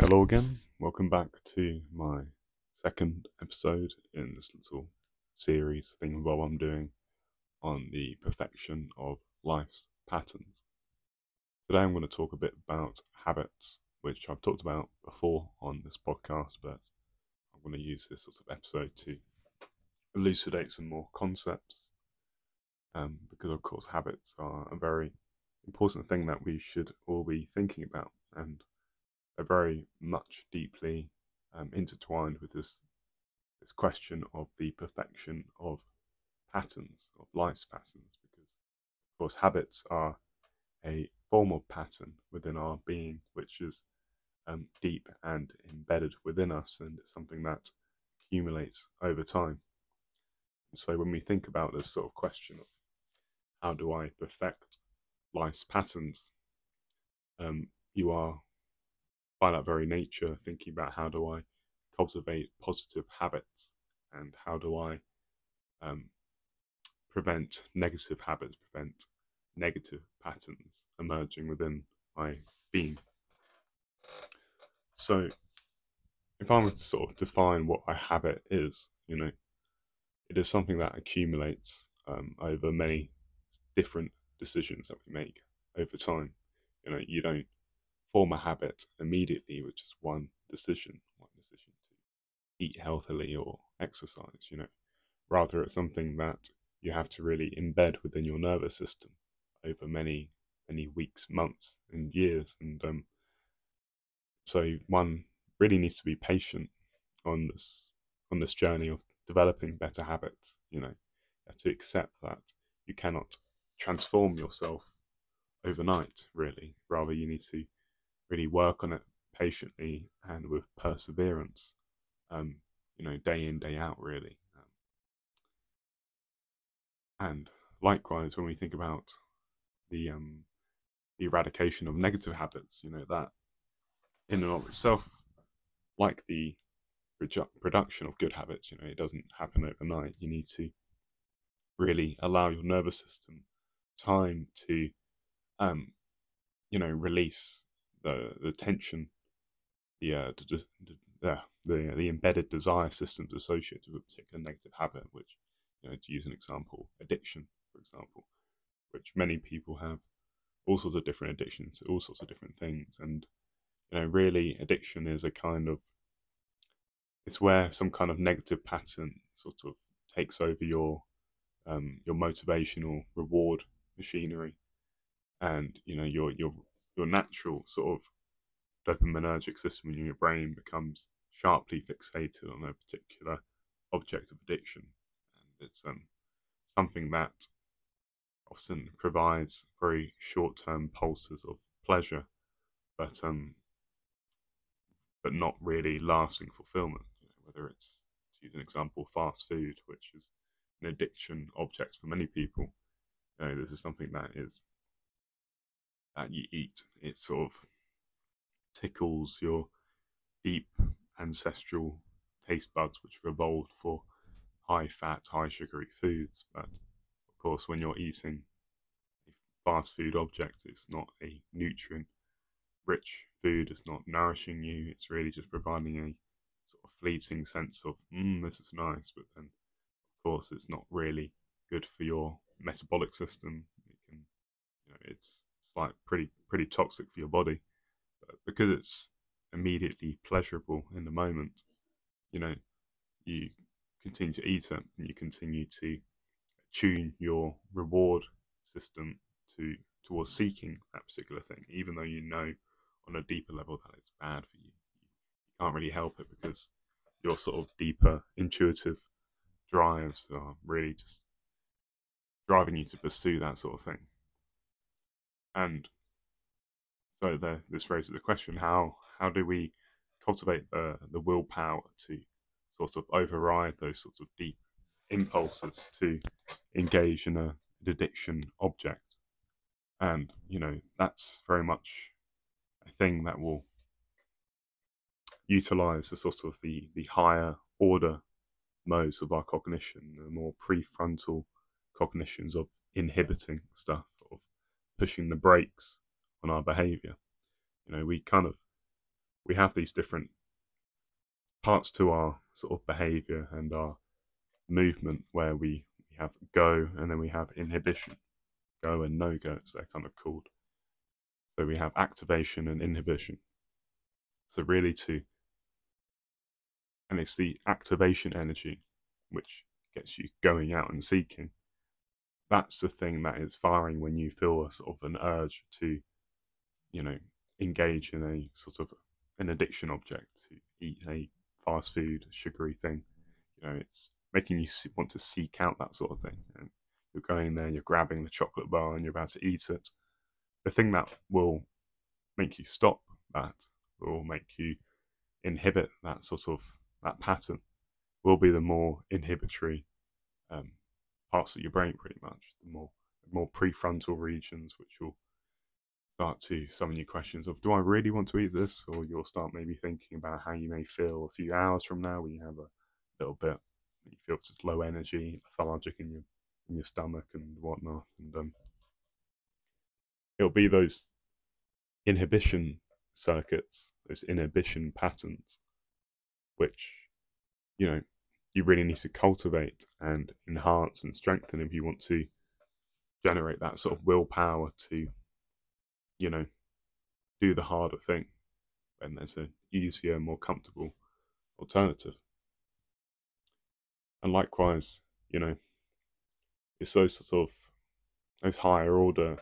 Hello again, welcome back to my second episode in this little series thing while I'm doing on the perfection of life's patterns. Today I'm going to talk a bit about habits, which I've talked about before on this podcast, but I'm going to use this sort of episode to elucidate some more concepts, because of course habits are a very important thing that we should all be thinking about, and are very much deeply intertwined with this question of the perfection of patterns, of life's patterns, because of course habits are a form of pattern within our being, which is deep and embedded within us, and it's something that accumulates over time. And so when we think about this sort of question of how do I perfect life's patterns, you are by that very nature thinking about how do I cultivate positive habits, and how do I prevent negative habits, prevent negative patterns emerging within my being. So if I were to sort of define what a habit is, it is something that accumulates over many different decisions that we make over time. You don't form a habit immediately with just one decision to eat healthily or exercise. Rather it's something that you have to really embed within your nervous system over many weeks, months, and years. And so one really needs to be patient on this journey of developing better habits. You have to accept that you cannot transform yourself overnight, really. Rather, you need to really work on it patiently and with perseverance, day in, day out, really. And likewise, when we think about the eradication of negative habits, that in and of itself, like the production of good habits, it doesn't happen overnight. You need to really allow your nervous system time to, release the tension, the embedded desire systems associated with a particular negative habit, which, to use an example, addiction, for example, which many people have all sorts of different addictions to all sorts of different things. And really addiction is it's where some kind of negative pattern sort of takes over your motivational reward machinery, and your natural sort of dopaminergic system in your brain becomes sharply fixated on a particular object of addiction. And it's something that often provides very short-term pulses of pleasure, but not really lasting fulfillment. Whether it's, to use an example, fast food, which is an addiction object for many people. This is something that you eat. It sort of tickles your deep ancestral taste buds, which have evolved for high fat, high sugary foods. But of course, when you're eating a fast food object, it's not a nutrient rich food, it's not nourishing you, it's really just providing a sort of fleeting sense of, this is nice, but then of course it's not really good for your metabolic system. It's like pretty toxic for your body. But because it's immediately pleasurable in the moment, you continue to eat it, and you continue to tune your reward system towards seeking that particular thing, even though on a deeper level that it's bad for you. You can't really help it because your sort of deeper intuitive drives are really just driving you to pursue that sort of thing. And so this raises the question: how do we cultivate the willpower to sort of override those sorts of deep impulses to engage in an addiction object? And that's very much a thing that will utilize the sort of the higher order modes of our cognition, the more prefrontal cognitions of inhibiting stuff, of pushing the brakes on our behavior. We kind of we have these different parts to our sort of behavior and our movement where we have go and then we have inhibition, go and no go, as they're kind of called. So we have activation and inhibition. So really and it's the activation energy which gets you going out and seeking. That's the thing that is firing when you feel a sort of an urge to, you know, engage in a sort of an addiction object, to eat a fast food, sugary thing. You know, it's making you want to seek out that sort of thing. And you're going there, you're grabbing the chocolate bar and you're about to eat it. The thing that will make you stop that, will make you inhibit that sort of that pattern, will be the more inhibitory parts of your brain, pretty much. The more prefrontal regions, which will start to summon you questions of, do I really want to eat this? Or you'll start maybe thinking about how you may feel a few hours from now when you have a little bit, you feel just low energy, lethargic in your stomach and whatnot. And it'll be those inhibition circuits, those inhibition patterns, which, you know, you really need to cultivate and enhance and strengthen if you want to generate that sort of willpower to, you know, do the harder thing when there's an easier, more comfortable alternative. And likewise, you know, it's those sort of those higher order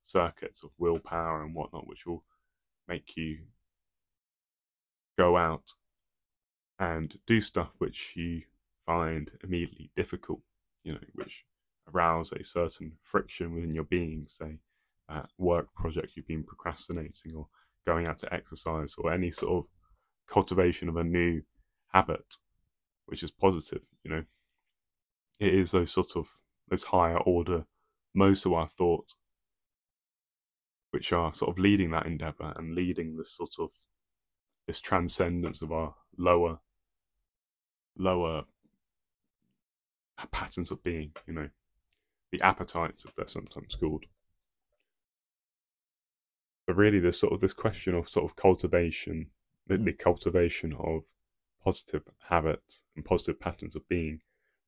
circuits of willpower and whatnot, which will make you go out and do stuff which you find immediately difficult, you know, which arouse a certain friction within your being, say, work project you've been procrastinating, or going out to exercise, or any sort of cultivation of a new habit, which is positive, you know. It is those sort of, those higher order, most of our thoughts, which are sort of leading that endeavor and leading this sort of, this transcendence of our lower patterns of being, you know, the appetites, as they're sometimes called. But really, there's sort of this question of sort of cultivation, the cultivation of positive habits and positive patterns of being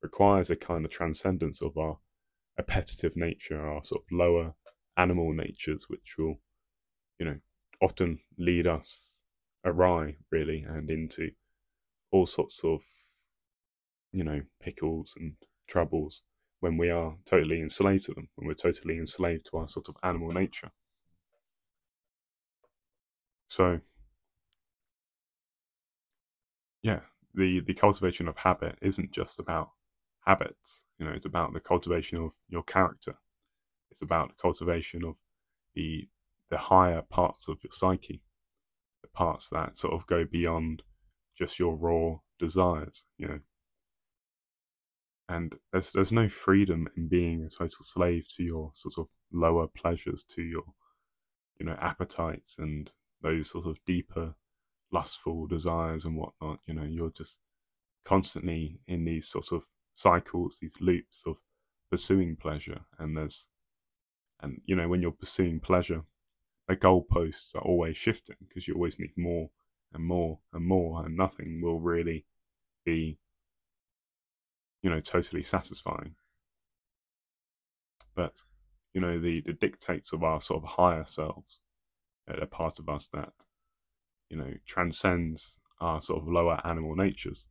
requires a kind of transcendence of our appetitive nature, our sort of lower animal natures, which will, you know, often lead us awry, really, and into all sorts of, you know, pickles and troubles when we are totally enslaved to them, when we're totally enslaved to our sort of animal nature. So, yeah, the cultivation of habit isn't just about habits, you know, it's about the cultivation of your character. It's about the cultivation of the higher parts of your psyche, the parts that sort of go beyond just your raw desires, you know. And there's no freedom in being a total slave to your sort of lower pleasures, to your, you know, appetites and those sort of deeper lustful desires and whatnot. You know, you're just constantly in these sort of cycles, these loops of pursuing pleasure. And you know, when you're pursuing pleasure, the goalposts are always shifting because you always need more and more and more, and nothing will really be, you know, totally satisfying. But, you know, the dictates of our sort of higher selves, a part of us that, you know, transcends our sort of lower animal natures.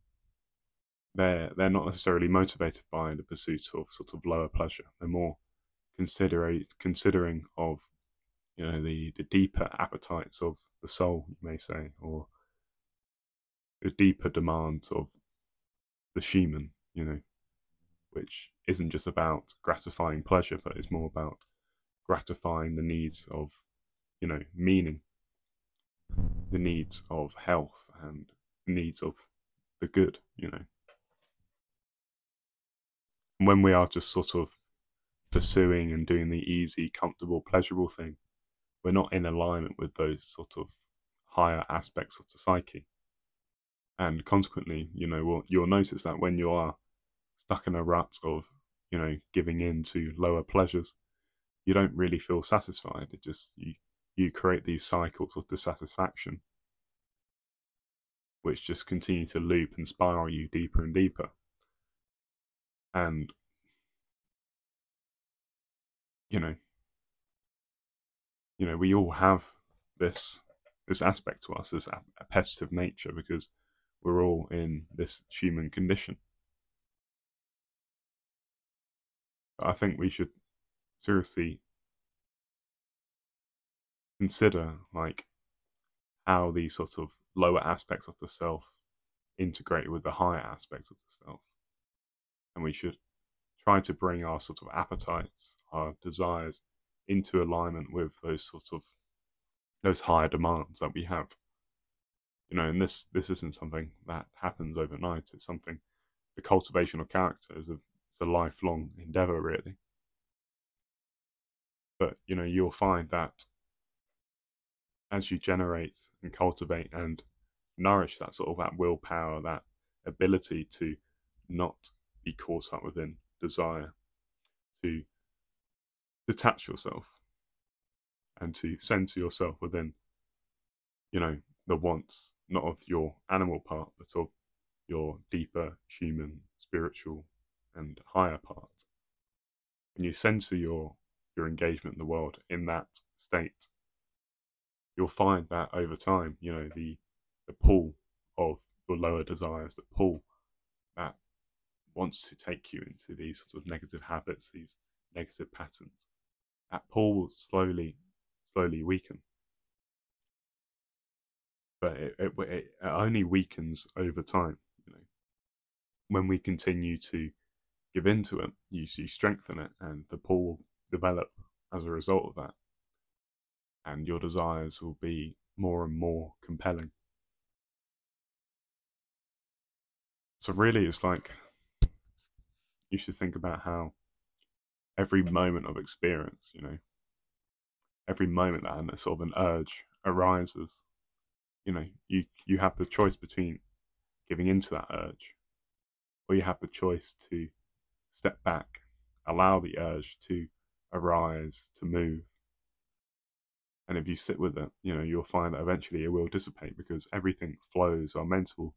They're not necessarily motivated by the pursuit of sort of lower pleasure. They're more considering of, you know, the deeper appetites of the soul, you may say, or the deeper demands of the human, you know, which isn't just about gratifying pleasure, but it's more about gratifying the needs of, you know, meaning, the needs of health, and the needs of the good, you know. And when we are just sort of pursuing and doing the easy, comfortable, pleasurable thing, we're not in alignment with those sort of higher aspects of the psyche. And consequently, you know, you'll notice that when you are stuck in a rut of, you know, giving in to lower pleasures, you don't really feel satisfied. It just, you create these cycles of dissatisfaction. which just continue to loop and spiral you deeper and deeper. And you know, we all have this aspect to us, this appetitive nature, because we're all in this human condition. But I think we should seriously consider like how these sort of lower aspects of the self integrate with the higher aspects of the self. And we should try to bring our sort of appetites, our desires into alignment with those higher demands that we have. And this isn't something that happens overnight. It's something, the cultivation of character is it's a lifelong endeavor, really. But you'll find that as you generate and cultivate and nourish that sort of that willpower, that ability to not be caught up within desire, to detach yourself and to center yourself within, the wants, not of your animal part, but of your deeper human, spiritual, and higher part. And you center your engagement in the world in that state, you'll find that over time, the pull of your lower desires, the pull that wants to take you into these sort of negative habits, these negative patterns, that pull will slowly weaken. But it only weakens over time. When we continue to give into it, you strengthen it, and the pull will develop as a result of that. And your desires will be more and more compelling. So really, it's like you should think about how every moment of experience, every moment that a sort of an urge arises, you have the choice between giving into that urge, or you have the choice to step back, allow the urge to arise, to move. And if you sit with it, you'll find that eventually it will dissipate, because everything flows. Our mental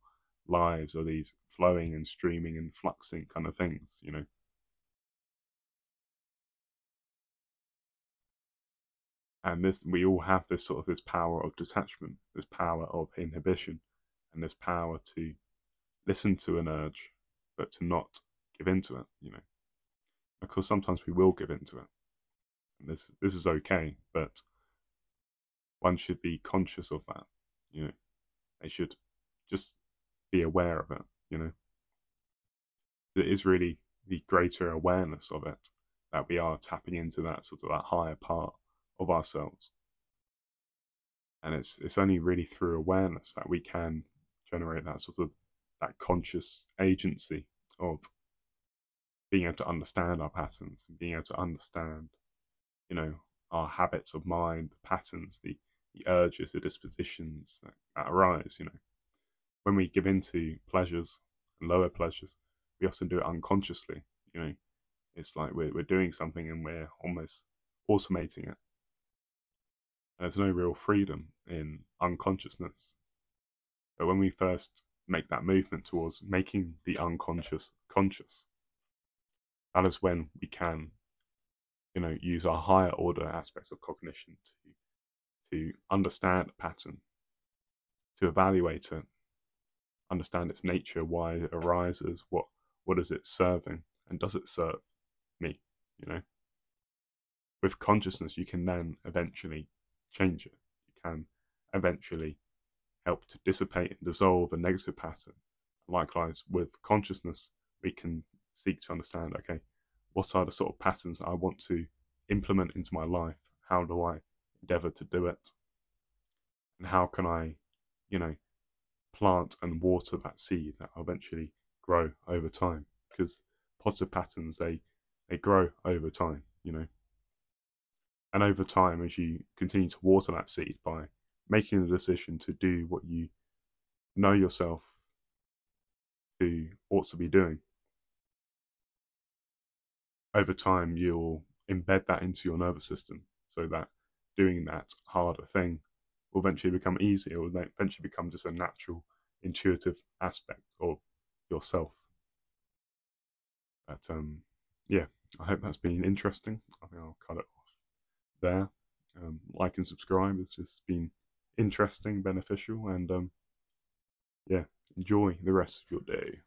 lives are these flowing and streaming and fluxing kind of things, And we all have this power of detachment, this power of inhibition, and this power to listen to an urge, but to not give into it, Of course, sometimes we will give into it, and this is okay, but one should be conscious of that, They should just be aware of it, It is really the greater awareness of it that we are tapping into that that higher part of ourselves. And it's only really through awareness that we can generate that that conscious agency of being able to understand our patterns and being able to understand, our habits of mind, the patterns, the urges, the dispositions that arise, When we give into pleasures and lower pleasures, we often do it unconsciously, It's like we're doing something and we're almost automating it. And there's no real freedom in unconsciousness. But when we first make that movement towards making the unconscious conscious, that is when we can, use our higher order aspects of cognition to understand a pattern, to evaluate it, understand its nature, why it arises, what is it serving, and does it serve me, With consciousness, you can then eventually change it. You can eventually help to dissipate and dissolve a negative pattern. Likewise, with consciousness, we can seek to understand, okay, what are the sort of patterns I want to implement into my life? How do I endeavor to do it? And how can I, plant and water that seed that will eventually grow over time? Because positive patterns, they grow over time, And over time, as you continue to water that seed by making the decision to do what you know yourself to ought to be doing, over time you'll embed that into your nervous system, so that doing that harder thing will eventually become easier. It will eventually become just a natural intuitive aspect of yourself. But yeah, I hope that's been interesting. I think I'll cut it off there. Like and subscribe. It's just been interesting, beneficial, and yeah, enjoy the rest of your day.